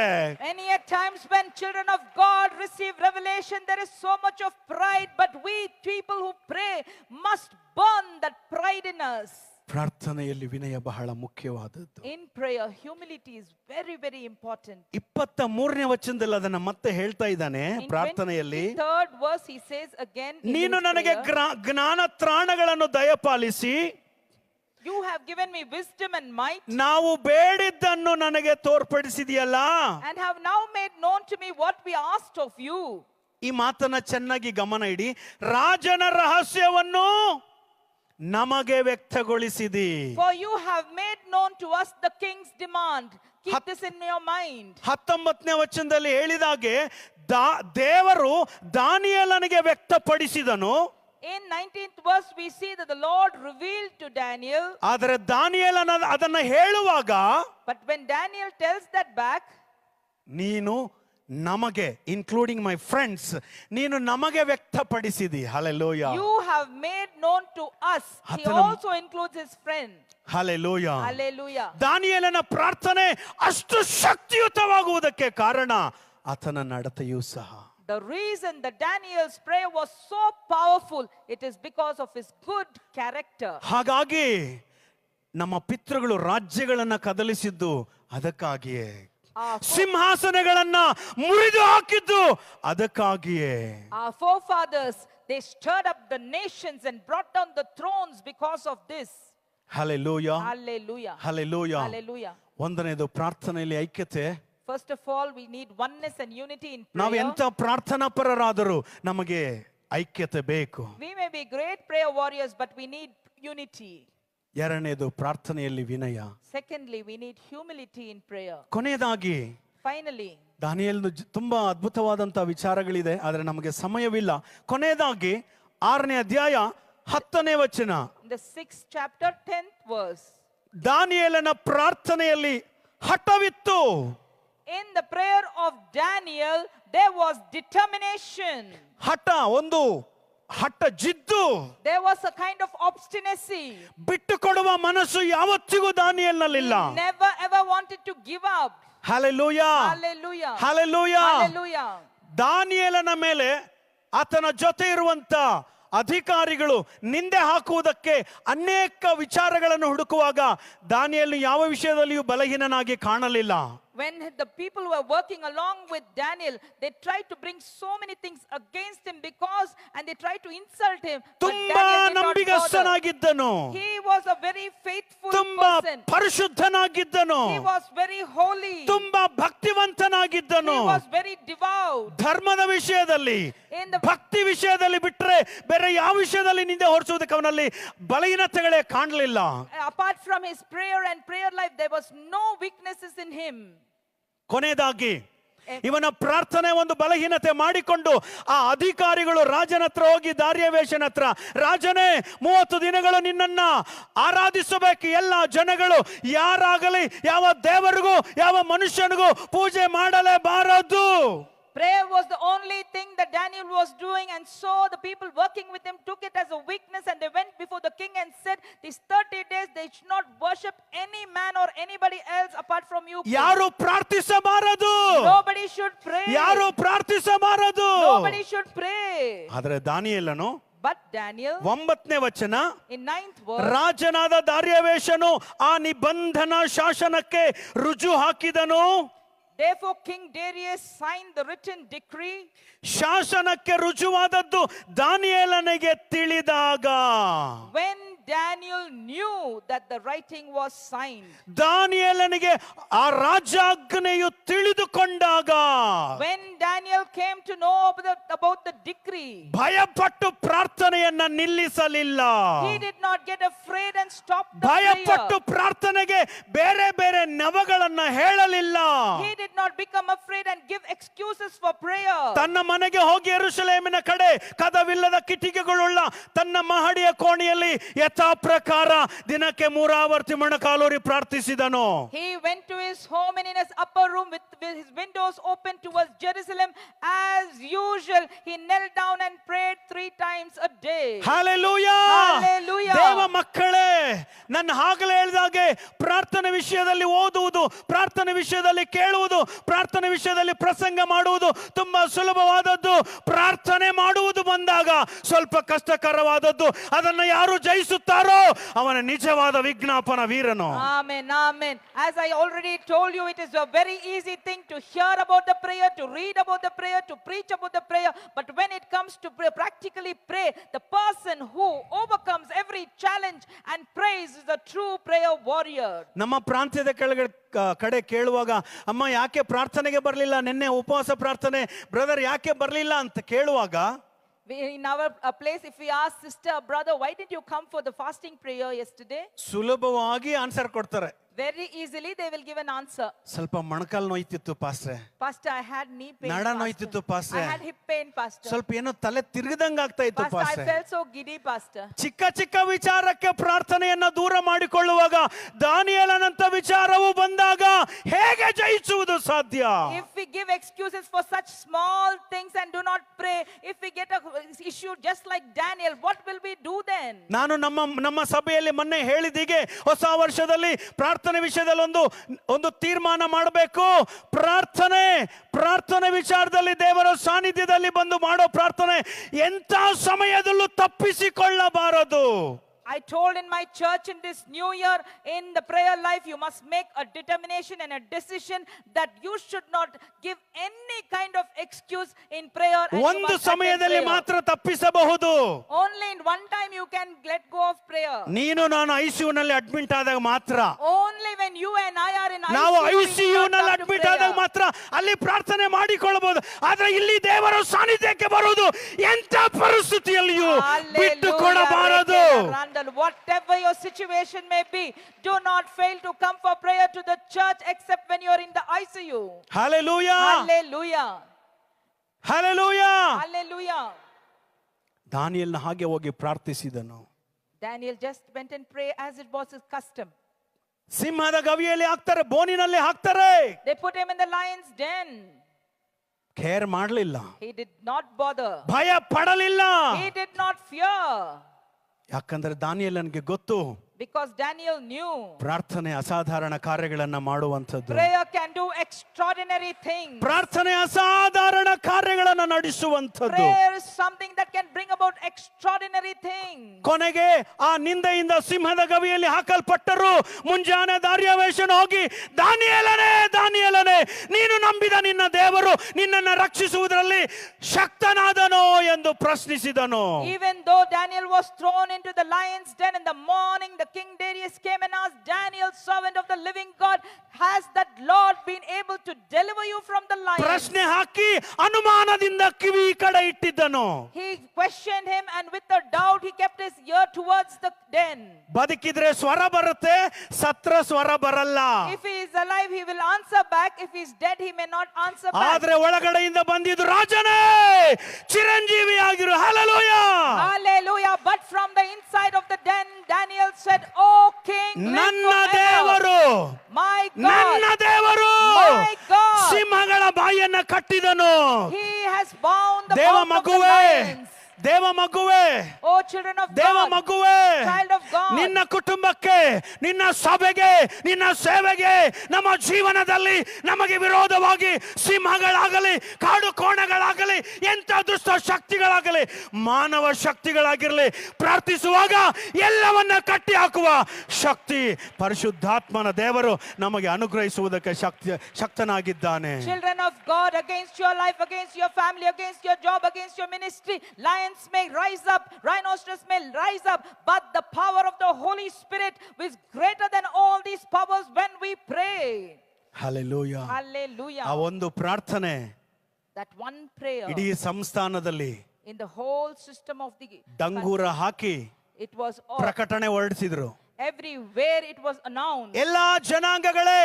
Many a times when children of God receive revelation, there is so much of pride, but we people who pray must burn that pride in us. ಪ್ರಾರ್ಥನೆಯಲ್ಲಿ ವಿನಯ ಬಹಳ ಮುಖ್ಯವಾದದ್ದು. In prayer, humility is very, very important. 23ನೇ ವಚನದಲ್ಲಿ ಅದನ್ನ ಮತ್ತೆ ಹೇಳ್ತಾ ಇದ್ದಾನೆ. In ಪ್ರಾರ್ಥನೆಯಲ್ಲಿ 23rd verse he says again, ನೀನು ನನಗೆ ಜ್ಞಾನ ತ್ರಾಣಗಳನ್ನು ದಯಪಾಲಿಸಿ, you have given me wisdom and might, ನಾವು ಬೇಡಿದ್ದನ್ನು ನನಗೆ ತೋರ್ಪಡಿಸಿದೆಯಲ್ಲ, and have now made known to me what we asked of you. ಈ ಮಾತನ್ನ ಚೆನ್ನಾಗಿ ಗಮನ ಇಡಿ. ರಾಜನ ರಹಸ್ಯವನ್ನು ನಮಗೆ ವ್ಯಕ್ತಗೊಳಿಸಿದಿ. For you have made known to us the king's demand. Keep this in your mind. 19ನೇ ವಚನದಲ್ಲಿ ಹೇಳಿದಾಗೆ ದೇವರು ದಾನಿಯೇಲನಿಗೆ ವ್ಯಕ್ತಪಡಿಸಿದನು. In 19th verse we see that the Lord revealed to Daniel. ಆದರೆ ದಾನಿಯೇಲನ ಅದನ್ನ ಹೇಳುವಾಗ, But when Daniel tells that back, ನೀನು ನಮಗೆ, including my friends, ನೀನು ನಮಗೆ ವ್ಯಕ್ತಪಡಿಸಿದಿ. Hallelujah. you have made known to us. He also includes his friend. Hallelujah. Hallelujah. ದಾನಿಯೇಲನ ಪ್ರಾರ್ಥನೆ ಅಷ್ಟು ಶಕ್ತಿಯುತವಾಗುವುದಕ್ಕೆ ಕಾರಣ ಆತನ ನಡತೆಯೂ ಸಹ. The reason that Daniel's prayer was so powerful, it is because of his good character. ಹಾಗಾಗಿ ನಮ್ಮ ಪಿತೃಗಳು ರಾಜ್ಯಗಳನ್ನ ಕದಲಿಸಿದ್ದು ಅದಕ್ಕಾಗಿಯೇ, ಸಿಂಹಾಸನಗಳನ್ನ ಮುರಿದು ಹಾಕಿದ್ದು ಅದಕ್ಕಾಗಿಯೇ. Our forefathers, they stirred up the nations and brought down the thrones because of this. Hallelujah. Hallelujah. Hallelujah. Hallelujah. ಒಂದನೇದು ಪ್ರಾರ್ಥನೆಯಲ್ಲಿ ಐಕ್ಯತೆ. First of all, we need oneness and unity in ನಾವು prayer. ಎಂತ ಪ್ರಾರ್ಥನಾ ಪರರಾದರೂ ನಮಗೆ ಐಕ್ಯತೆ ಬೇಕು. We may be great prayer warriors, but we need unity. ಎರಡನೇದು ಪ್ರಾರ್ಥನೆಯಲ್ಲಿ ವಿನಯ. Secondly, we need humility in prayer. ಕೊನೆಯದಾಗಿ Finally, ದಾನಿಯೇಲನು ತುಂಬಾ ಅದ್ಭುತವಾದಂತಹ ವಿಚಾರಗಳಿದೆ, ಆದರೆ ನಮಗೆ ಸಮಯವಿಲ್ಲ. ಕೊನೆಯದಾಗಿ 6ನೇ ಅಧ್ಯಾಯ 10ನೇ ವಚನ, in the 6th chapter, 10th verse. ದಾನಿಯೇಲನ ಪ್ರಾರ್ಥನೆಯಲ್ಲಿ ಹಠವಿತ್ತು. In the prayer of Daniel, there was determination. ಹಠ, ಒಂದು ಹಠ ಜಿದ್ದು, There was a kind of obstinacy. ಬಿಟ್ಟು ಕೊಡುವ ಮನಸ್ಸು ಯಾವತ್ತಿಗೂ ದಾನಿಯೇಲನಲ್ಲಿಲ್ಲ. Never ever wanted to give up. Hallelujah, Hallelujah. Hallelujah. Hallelujah. ದಾನಿಯೇಲನ ಮೇಲೆ ಆತನ ಜೊತೆ ಇರುವಂತ ಅಧಿಕಾರಿಗಳು ನಿಂದೆ ಹಾಕುವುದಕ್ಕೆ ಅನೇಕ ವಿಚಾರಗಳನ್ನು ಹುಡುಕುವಾಗ ದಾನಿಯೇಲನು ಯಾವ ವಿಷಯದಲ್ಲಿಯೂ ಬಲಹೀನನಾಗಿ ಕಾಣಲಿಲ್ಲ. When the people were working along with Daniel, they tried to bring so many things against him and they tried to insult him. But ತುಂಬಾ Daniel did not bother. ನಂಬಿಗಸ್ತನಾಗಿದ್ದನು, He was a very faithful ತುಂಬಾ person. ಪರಿಶುದ್ಧನಾಗಿದ್ದನು, He was very holy. ತುಂಬಾ ಭಕ್ತಿವಂತನಾಗಿದ್ದನು. He was very devout. ಧರ್ಮದ ವಿಷಯದಲ್ಲಿ, In the ಭಕ್ತಿ ವಿಷಯದಲ್ಲಿ ಬಿಟ್ರೆ ಬೇರೆ ಯಾವ ವಿಷಯದಲ್ಲಿ ನಿಂದೆ ಹೊರಿಸುವುದಕ್ಕೆ ಅವನಲ್ಲಿ ಬಲಹೀನತೆಗಳೇ ಕಾಣಲಿಲ್ಲ. Apart from his prayer and prayer life, there was no weaknesses in him. ಕೊನೆಯದಾಗಿ ಇವನ ಪ್ರಾರ್ಥನೆ ಒಂದು ಬಲಹೀನತೆ ಮಾಡಿಕೊಂಡು ಆ ಅಧಿಕಾರಿಗಳು ರಾಜನ ಹತ್ರ ಹೋಗಿ ದಾರ್ಯಾವೇಶನ ಹತ್ರ, ರಾಜನೇ 30 ದಿನಗಳು ನಿನ್ನನ್ನ ಆರಾಧಿಸಬೇಕು, ಎಲ್ಲ ಜನಗಳು ಯಾರಾಗಲಿ ಯಾವ ದೇವರಿಗೂ ಯಾವ ಮನುಷ್ಯನಿಗೂ ಪೂಜೆ ಮಾಡಲೇಬಾರದು. Prayer was the only thing that Daniel was doing, and so the people working with him took it as a weakness, and they went before the king and said, these 30 days they should not worship any man or anybody else apart from you. ಯಾರು ಪ್ರಾರ್ಥಿಸಬಾರದು, Nobody should pray. ಯಾರು ಪ್ರಾರ್ಥಿಸಬಾರದು. Nobody should pray. ಆದರೆ ದಾನಿಯೇಲನು But Daniel, 9ನೇ ವಚನ, in 9th verse, ರಾಜನಾದ ದಾರ್ಯಾವೇಶನು ಆ ನಿಬಂಧನ ಶಾಸನಕ್ಕೆ ರುಜು ಹಾಕಿದನು. therefore King Darius signed the written decree. ಶಾಸನಕ್ಕೆ ರುಜುವಾದದ್ದು ದಾನಿಯೇಲನಿಗೆ ತಿಳಿದಾಗ, When Daniel knew that the writing was signed, ದಾನಿಯೇಲನಿಗೆ ಆ ರಾಜಾಜ್ಞೆಯು ತಿಳಿದುಕೊಂಡಾಗ, when Daniel came to know about the decree, ಭಯಪಟ್ಟು ಪ್ರಾರ್ಥನೆಯನ್ನ ನಿಲ್ಲಿಸಲಿಲ್ಲ. he did not get afraid and stop the ಭಯಪಟ್ಟು prayer. ಪ್ರಾರ್ಥನೆಗೆ ಬೇರೆ ಬೇರೆ ನವಗಳನ್ನ ಹೇಳಲಿಲ್ಲ. He did not become afraid and give excuses for prayer. ತನ್ನ ಮನೆಗೆ ಹೋಗಿ ಯೆರೂಸಲೇಮಿನ ಕಡೆ ಕದವಿಲ್ಲದ ಕಿಟಿಕೆಗಳುಳ್ಳ ತನ್ನ ಮಹಡಿಯ ಕೋಣೆಯಲ್ಲಿ ಯಥಾ ಪ್ರಕಾರ ದಿನಕ್ಕೆ 3 ಆವರ್ತಿ ಮೊಣಕಾಲೂರಿ ಪ್ರಾರ್ಥಿಸಿದನು. He went to his home and in his upper room with his windows open towards Jerusalem as usual. He knelt down and prayed 3 times a day. Hallelujah. Hallelujah. ದೇವ ಮಕ್ಕಳೇ, ನನ್ನ ಆಗಲೇ ಹೇಳಿದಾಗೆ ಪ್ರಾರ್ಥನೆ ವಿಷಯದಲ್ಲಿ ಓದುವುದು, ಪ್ರಾರ್ಥನೆ ವಿಷಯದಲ್ಲಿ ಕೇಳುವುದು, ಪ್ರಾರ್ಥನೆ ವಿಷಯದಲ್ಲಿ ಪ್ರಸಂಗ ಮಾಡುವುದು ತುಂಬಾ ಸುಲಭವಾದದ್ದು. ಪ್ರಾರ್ಥನೆ ಮಾಡುವುದು ಬಂದಾಗ ಸ್ವಲ್ಪ ಕಷ್ಟಕರವಾದದ್ದು. ಅದನ್ನು ಯಾರು ಜಯಿಸುತ್ತಾರೋ ಅವನ ನಿಜವಾದ ವಿಜ್ಞಾಪನ ವೀರನು. Amen, amen. As I already told you, it is a very easy thing to hear about the prayer, to read about the prayer, to preach about the prayer. But when it comes to practically pray, the person who overcomes every challenge and prays is a true prayer warrior. ನಮ್ಮ ಪ್ರಾಂತ್ಯದ ಕಡೆ ಕೇಳುವಾಗ, ಅಮ್ಮ ಯಾಕೆ ಪ್ರಾರ್ಥನೆಗೆ ಬರಲಿಲ್ಲ, ನಿನ್ನೆ ಉಪವಾಸ ಪ್ರಾರ್ಥನೆ ಬ್ರದರ್ ಯಾಕೆ ಬರಲಿಲ್ಲ ಅಂತ ಕೇಳುವಾಗ, In our place, if we ask sister, brother, why didn't you come for the fasting prayer yesterday? ಸುಲಭವಾಗಿ ಆನ್ಸರ್ ಕೊಡ್ತಾರೆ. Very easily they will give an answer. ಸ್ವಲ್ಪ ಮೊಣಕಾಲು ನೋಯ್ತಿತ್ತು ಪಾಸ್ಟ್ರೆ, Pastor, I had knee pain. Nada Pastor. ನೋಯ್ತಿತ್ತು I ಪಾಸ್ಟ್ರೆ, had hip pain, Pastor. ಸ್ವಲ್ಪ ಏನೋ ತಲೆ ತಿರುಗದಂಗ ಆಗ್ತಾ ಇತ್ತು Pastor, I ಪಾಸ್ಟ್ರೆ. felt so giddy, Pastor. ಚಿಕ್ಕ ಚಿಕ್ಕ ವಿಚಾರಕ್ಕೆ ಪ್ರಾರ್ಥನೆಯನ್ನ ದೂರ ಮಾಡಿಕೊಳ್ಳುವಾಗ ದಾನಿಯೇಲನಂತ ವಿಚಾರವು ಬಂದಾಗ ಹೇಗೆ ಜಯಿಸುವುದು ಸಾಧ್ಯ? If we give excuses for such small things and do not pray, if we get a issue just like Daniel, what will we do then? ನಾನು ನಮ್ಮ ಸಭೆಯಲ್ಲಿ ಮೊನ್ನೆ ಹೇಳಿದೀಗೆ, ಹೊಸ ವರ್ಷದಲ್ಲಿ ಪ್ರಾರ್ಥನೆ ವಿಷಯದಲ್ಲಿ ಒಂದು ತೀರ್ಮಾನ ಮಾಡಬೇಕು. ಪ್ರಾರ್ಥನೆ ವಿಚಾರದಲ್ಲಿ ದೇವರ ಸಾನ್ನಿಧ್ಯದಲ್ಲಿ ಬಂದು ಮಾಡೋ ಪ್ರಾರ್ಥನೆ ಎಂತ ಸಮಯದಲ್ಲೂ ತಪ್ಪಿಸಿಕೊಳ್ಳಬಾರದು. I told in my church in this new year, in the prayer life, you must make a determination and a decision that you should not give any kind of excuse in prayer. And you ಒಂದು must attend ಸಮಯದಲ್ಲಿ prayer. ಮಾತ್ರ ತಪ್ಪಿಸಬಹುದು. Only in one time you can let go of prayer. ನೀನು ನಾನು ಐಸಿಯುನಲ್ಲಿ admit ಆದಾಗ ಮಾತ್ರ. Only when you and I are in ನಾವು ICU, we ICU need not ನಲ್ಲಿ come to ಅಡ್ಮಿಟ್ ಆದಾಗ prayer. ಮಾತ್ರ ಅಲ್ಲಿ ಪ್ರಾರ್ಥನೆ ಮಾಡಿಕೊಳ್ಳಬಹುದು. ಆದ್ರೆ ಇಲ್ಲಿ ದೇವರ ಸಾನ್ನಿಧ್ಯಕ್ಕೆ ಬರುವುದು ಎಂತ ಪರಿಸ್ಥಿತಿಯಲ್ಲಿಯೂ ಬಿಟ್ಟು ಕೊಡಬಾರದು. Randall, whatever your situation may be, do not fail to come for prayer to the church except when you are in the ICU. Hallelujah. Hallelujah. Hallelujah. Hallelujah. ದಾನಿಯೇಲನ ಹಾಗೆ ಹೋಗಿ ಪ್ರಾರ್ಥಿಸಿದನು. Daniel just went and prayed as it was his custom. ಸಿಂಹದ ಗವಿಯಲ್ಲಿ ಹಾಕ್ತಾರೆ, ಬೋನಿನಲ್ಲಿ ಹಾಕ್ತಾರೆ. They put him in the lion's den. Care ಮಾಡಲಿಲ್ಲ, He did not bother. ಭಯ ಪಡಲಿಲ್ಲ. He did not fear. ಯಾಕಂದ್ರೆ ದಾನಿಯೇಲನಿಗೆ ಗೊತ್ತು, Because Daniel knew ಪ್ರಾರ್ಥನೆ ಅಸಾಧಾರಣ ಕಾರ್ಯಗಳನ್ನ ಮಾಡುವಂಥದ್ದು. prayer can do extraordinary things. ಪ್ರಾರ್ಥನೆ ಅಸಾಧಾರಣ ಕಾರ್ಯಗಳನ್ನ ನಡೆಸುವಂಥದ್ದು. Prayer is something that can bring about extraordinary things. ಕೊನೆಗೆ ಆ ನಿಂದೆಯಿಂದ ಸಿಂಹದ ಗವಿಯಲ್ಲಿ ಹಾಕಲ್ಪಟ್ಟರು. ಮುಂಜಾನೆ ದಾರ್ಯಾವೇಶನು ಹೋಗಿ, ದಾನಿಯೇಲನೇ ದಾನಿಯೇಲನೇ, ನೀನು ನಂಬಿದ ನಿನ್ನ ದೇವರು ನಿನ್ನನ್ನು ರಕ್ಷಿಸುವುದರಲ್ಲಿ ಶಕ್ತನಾದನೋ ಎಂದು ಪ್ರಶ್ನಿಸಿದನು. Even though Daniel was thrown into the lion's den in the morning, the king Darius came and asked Daniel, servant of the living God, has that Lord been able to deliver you from the lions? ಪ್ರಶ್ನೆ ಹಾಕಿ ಅನುಮಾನದಿಂದ ಕಿವಿ ಈ ಕಡೆ ಇಟ್ಟಿದ್ದನು. He questioned him, and with a doubt he kept his ear towards the den. ಬದುಕಿದ್ರೆ ಸ್ವರ ಬರುತ್ತೆ, ಸತ್ರ ಸ್ವರ ಬರಲ್ಲ. If he is alive, he will answer back. If he is dead, he may not answer back. ಆದ್ರೆ ಒಳಗಡೆಯಿಂದ ಬಂದಿದ್ದು, ರಾಜನೇ ಚಿರಂಜೀವಿಯಾಗಿರು. Hallelujah. Hallelujah. But from the inside of the den, Daniel said, "O king, live ನನ್ನ forever." ದೇವರು, My ನನ್ನ God, ದೇವರು my God, ಸಿಂಹಗಳ ಬಾಯಿಯನ್ನ ಕಟ್ಟಿದನು. he has bound the ದೇವ mouth of the ಮಗುವೆ, lions. ದೇವ ಮಗುವೆ, O children of ದೇವ God, ಮಗುವೆ, child of God, ನಿನ್ನ ಕುಟುಂಬಕ್ಕೆ, ನಿನ್ನ ಸಭೆಗೆ, ನಿನ್ನ ಸೇವೆಗೆ, ನಮ್ಮ ಜೀವನದಲ್ಲಿ ನಮಗೆ ವಿರೋಧವಾಗಿ ಸಿಂಹಗಳಾಗಲಿ, ಕಾಡು ಕೋಣಗಳಾಗಲಿ, ಎಂಥ ದುಷ್ಟ ಶಕ್ತಿಗಳಾಗಲಿ, ಮಾನವ ಶಕ್ತಿಗಳಾಗಿರಲಿ, ಪ್ರಾರ್ಥಿಸುವಾಗ ಎಲ್ಲವನ್ನ ಕಟ್ಟಿ ಹಾಕುವ ಶಕ್ತಿ ಪರಿಶುದ್ಧಾತ್ಮನ ದೇವರು ನಮಗೆ ಅನುಗ್ರಹಿಸುವುದಕ್ಕೆ ಶಕ್ತನಾಗಿದ್ದಾನೆ. children of God, against your life, against your family, against your job, against your ministry, lions may rise up, rhinoceros may rise up, but the power of the Holy Spirit is greater than all these powers when we pray. Hallelujah. Hallelujah. ಆ ಒಂದು ಪ್ರಾರ್ಥನೆ That one prayer ಇಡೀ ಸಂಸ್ಥಾನದಲ್ಲಿ in the whole system of the ಡಂಗೂರ hockey it was all, ಪ್ರಕಟಣೆ ಹೊರಡಿಸಿದ್ರು. everywhere it was announced. ಎಲ್ಲಾ ಜನಾಂಗಗಳೇ,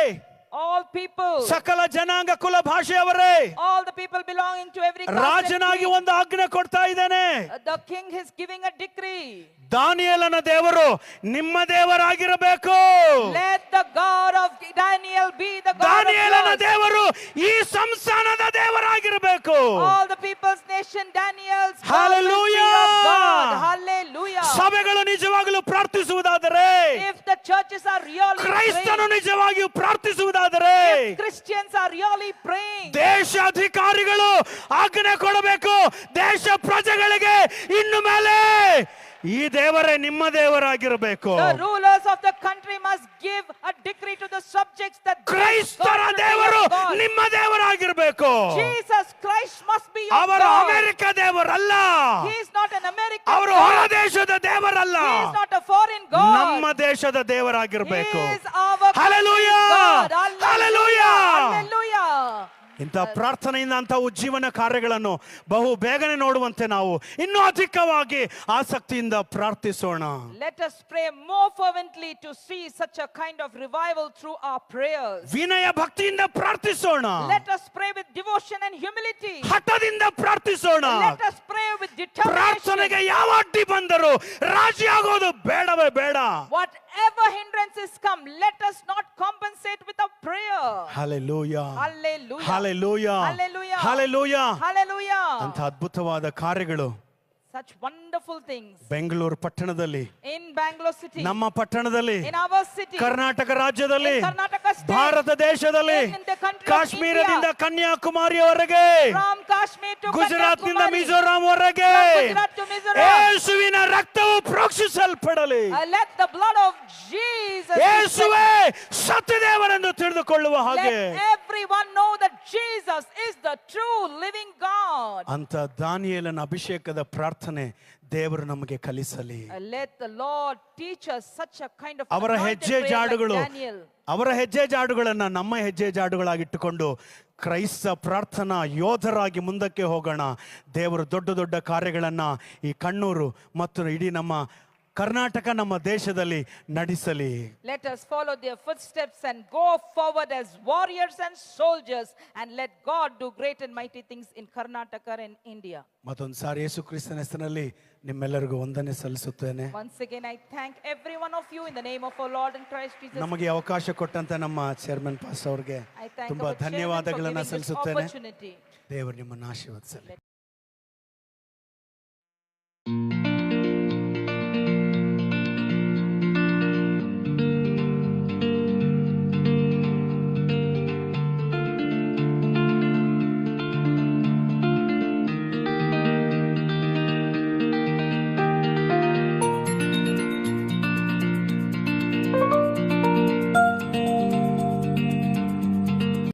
All people, ಸಕಲ ಜನಾಂಗ ಕುಲ ಭಾಷೆಯವರೇ, all the people belonging to every caste and ರಾಜನಾಗಿ creed, ಒಂದು ಆಜ್ಞೆ ಕೊಡ್ತಾ ಇದ್ದಾನೆ. the king is giving a decree. ದಾನಿಯೇಲನ ದೇವರು ನಿಮ್ಮ ದೇವರಾಗಿರಬೇಕು. Let the God of Daniel be the God ದಾನಿಯೇಲನ of yours. ದೇವರು ಈ ಸಂಸ್ಥಾನದ ದೇವರಾಗಿರಬೇಕು. All the people's nation, Daniel's God will be Hallelujah. your God. Hallelujah. ಸಭೆಗಳು ನಿಜವಾಗಲೂ ಪ್ರಾರ್ಥಿಸುವುದಾದರೆ, If the churches are really ಕ್ರೈಸ್ತನು praying, ನಿಜವಾಗಿಯೂ ಪ್ರಾರ್ಥಿಸುವುದಾದರೆ, if Christians are really praying, ದೇಶ ಅಧಿಕಾರಿಗಳು ಆಜ್ಞೆ ಕೊಡಬೇಕು. ದೇಶ ಪ್ರಜೆಗಳಿಗೆ ಇನ್ನು ಮೇಲೆ ಈ ದೇವರೇ ನಿಮ್ಮ ದೇವರಾಗಿರಬೇಕು. the rulers of the country must give a decree to the subjects that this ಕ್ರೈಸ್ತರ God will be ದೇವರು your God. ನಿಮ್ಮ ದೇವರಾಗಿರಬೇಕು. Jesus Christ must be your ಅವರು God. ಅಮೆರಿಕ ದೇವರಲ್ಲ, He is not an American ಅವರು God. ಹೊರ ದೇಶದ ದೇವರಲ್ಲ, He is not a foreign God. ನಮ್ಮ ದೇಶದ ದೇವರಾಗಿರಬೇಕು. He is our Hallelujah. God. Hallelujah. Hallelujah. ಇಂಥ ಪ್ರಾರ್ಥನೆಯಿಂದ ಅಂತ ಉಜ್ಜೀವನ ಕಾರ್ಯಗಳನ್ನು ಬಹು ಬೇಗನೆ ನೋಡುವಂತೆ ನಾವು ಇನ್ನೂ ಅಧಿಕವಾಗಿ ಆಸಕ್ತಿಯಿಂದ ಪ್ರಾರ್ಥಿಸೋಣ. Let us pray more fervently to see such a kind of revival through our prayers. ವಿನಯ ಭಕ್ತಿಯಿಂದ ಪ್ರಾರ್ಥಿಸೋಣ. Let us pray with devotion and humility. ಹಠದಿಂದ ಪ್ರಾರ್ಥಿಸೋಣ. Let us pray with determination. ಪ್ರಾರ್ಥನೆಗೆ ಯಾವ ಅಡ್ಡಿ ಬಂದರೂ ರಾಜಿ ಆಗೋದು ಬೇಡವೇ ಬೇಡ. Whatever hindrances come, let us not compensate with a prayer. Hallelujah. Hallelujah. Hallelujah. Hallelujah. Hallelujah. Hallelujah. ಅಂತ ಅದ್ಭುತವಾದ ಕಾರ್ಯಗಳು Such wonderful things. ಬೆಂಗಳೂರು ಪಟ್ಟಣದಲ್ಲಿ, In Bangalore city. ನಮ್ಮ ಪಟ್ಟಣದಲ್ಲಿ, In our city. ಕರ್ನಾಟಕ ರಾಜ್ಯದಲ್ಲಿ, In Karnataka state. ಭಾರತ ದೇಶದಲ್ಲಿ, In the country of ಕಾಶ್ಮೀರದಿಂದ India. ಕನ್ಯಾಕುಮಾರಿಯವರೆಗೆ, From Kashmir to ಗುಜರಾತ್ನಿಂದ Kanyakumari. Mizoram ವರೆಗೆ From Gujarat to Mizoram. ಯೇಸುವಿನ ರಕ್ತವು ಪ್ರೋಕ್ಷಿಸಲ್ಪಡಲಿ. Let the blood of Jesus be ಯೇಸುವೇ ಸತ್ಯದೇವರೆಂದು ತಿಳಿದುಕೊಳ್ಳುವ ಹಾಗೆ let everyone know that Jesus is the true living God. ಅಂತ ದಾನಿಯೇಲನ ಅಭಿಷೇಕದ ಪ್ರಾರ್ಥನೆ ದೇವರು ನಮಗೆ ಕಲಿಸಲಿ. Let the Lord teach us such a kind of ಅವರ anointed ಹೆಜ್ಜೆ prayer like ಜಾಡುಗಳು Daniel. ಅವರ ಹೆಜ್ಜೆ ಜಾಡುಗಳನ್ನು ನಮ್ಮ ಹೆಜ್ಜೆ ಜಾಡುಗಳಾಗಿಟ್ಟುಕೊಂಡು ಕ್ರೈಸ್ತ ಪ್ರಾರ್ಥನಾ ಯೋಧರಾಗಿ ಮುಂದಕ್ಕೆ ಹೋಗೋಣ. ದೇವರು ದೊಡ್ಡ ದೊಡ್ಡ ಕಾರ್ಯಗಳನ್ನು ಈ ಕಣ್ಣೂರು ಮತ್ತು ಇಡೀ ನಮ್ಮ ಕರ್ನಾಟಕ, ನಮ್ಮ ದೇಶದಲ್ಲಿ ನಡೆಸಲಿ. Let us follow their footsteps and go forward as warriors and soldiers, and let God do great and mighty things in Karnataka and India. ಮತ್ತೊಂದು ಸಾರಿ ಯೇಸು ಕ್ರಿಸ್ತನ ಹೆಸರಿನಲ್ಲಿ ನಿಮ್ಮೆಲ್ಲರಿಗೂ ವಂದನೆ ಸಲ್ಲಿಸುತ್ತೇನೆ. Once again I thank every one of you in the name of our Lord and Christ Jesus. ನಮಗೆ ಅವಕಾಶ ಕೊಟ್ಟಂತ ನಮ್ಮ ಚೇರ್ಮನ್ ಪಾಸ್ ಅವರಿಗೆ I thank ತುಂಬಾ our chairman for ಧನ್ಯವಾದಗಳನ್ನು giving this ಸಲ್ಲಿಸುತ್ತೇನೆ. opportunity. ದೇವರು ನಿಮ್ಮನ್ನು ಆಶೀರ್ವದಿಸಲಿ.